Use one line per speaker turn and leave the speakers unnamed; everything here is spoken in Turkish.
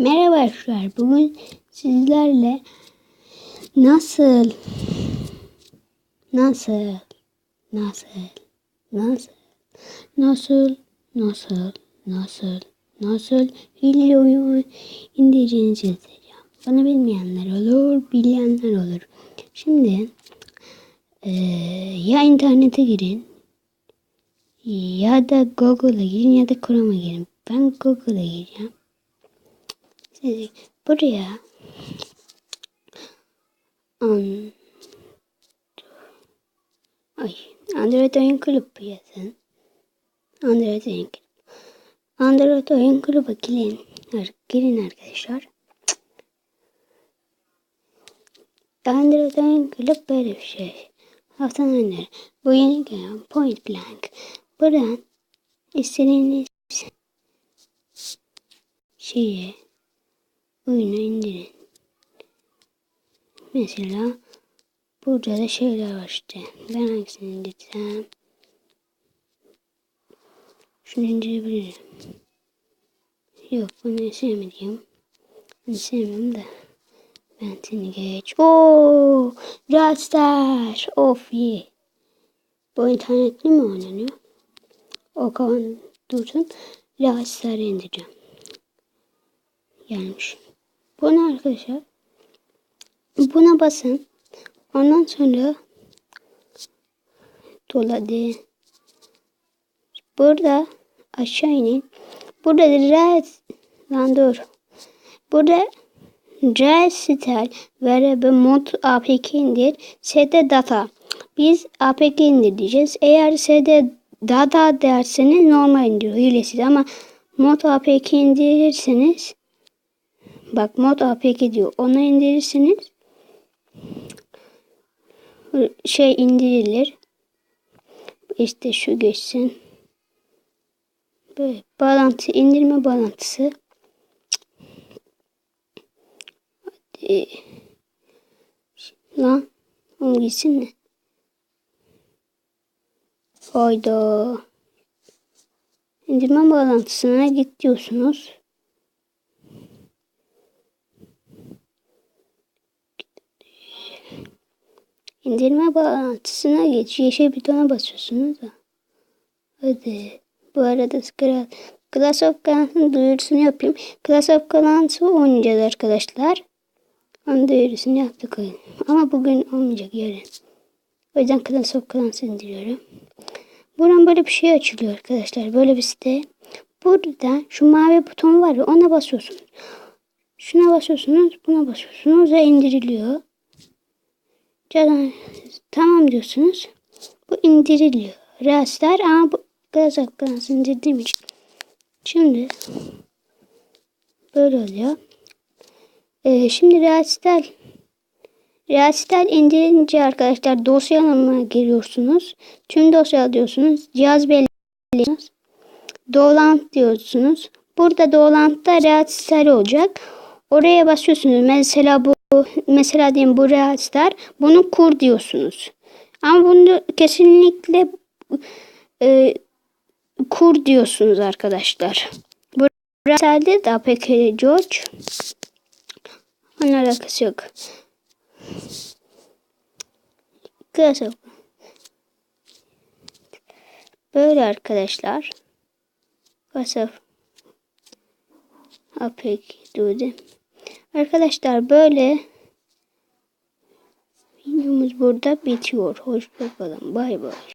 Merhaba arkadaşlar. Bugün sizlerle nasıl nasıl nasıl nasıl nasıl hile oyunu indireceğinizi göstereceğim. Bana bilmeyenler olur, bilenler olur. Şimdi ya internete girin ya da Google'a girin ya da Chrome'a girin. Ben Google'a gireceğim. Buraya Android oyun kulübü yazın. Android oyun kulübü girin arkadaşlar. Android oyun kulübü böyle bir şey. Haftanın önleri. Bu yeni gelen Point Blank. Buradan istediğiniz oyunu indirin. Mesela burada da şeyler var işte. Ben hangisini indireceğim? Şunu indirebilirim. Yok, bunu sevmediğim. Bunu sevmiyorum da. Ben seni geç. Ooo! Rockstar! Of ye! Bu internetli mi oynanıyor? O kavan dursun. Rockstar'ı indireceğim. Gelmiş. Bu ne arkadaşlar? Buna basın. Ondan sonra doladı. Burada aşağı inin. Burada Burada Restyle Variable Mod APK indir. SD Data. Biz APK indir diyeceğiz. Eğer SD Data derseniz normal indiriyor. Hilesiz ama Mod APK indirirseniz bak Mod APK diyor. Onu indirirseniz indirilir. İşte şu geçsin. Böyle bağlantı, indirme bağlantısı. Hadi. Lan. Onu gitsin mi? Hayda. İndirme bağlantısına git diyorsunuz. İndirme bağlantısına geç. Yeşil butona basıyorsunuz da. Hadi. Bu arada Clash of Clans'ın duyurusunu yapayım. Clash of Clans'ı oynayacağız arkadaşlar. Onun duyurusunu yaptık oyun. Ama bugün olmayacak, yarın. O yüzden Clash of Clans'ı indiriyorum. Buradan böyle bir şey açılıyor arkadaşlar. Böyle bir site. Burada şu mavi buton var ya, ona basıyorsunuz. Şuna basıyorsunuz, buna basıyorsunuz ve indiriliyor. Canan, tamam diyorsunuz. Bu indiriliyor. Rastlar ama bu Clash of Clans'ı indirdiğim için. Şimdi böyle oluyor. Şimdi Restyle indirince arkadaşlar dosyalarına giriyorsunuz. Tüm dosya diyorsunuz. Cihaz belirliyorsunuz. Download diyorsunuz. Burada Download'da Restyle olacak. Oraya basıyorsunuz. Mesela diyelim bu Restyle. Bunu kur diyorsunuz. Ama bunu kesinlikle kur diyorsunuz arkadaşlar. Bu Restyle de APK George. Onun alakası yok. Kıyasım. Böyle arkadaşlar. Kasaf. APK durdu. Arkadaşlar böyle videomuz burada bitiyor. Hoşça kalın. Bay bay.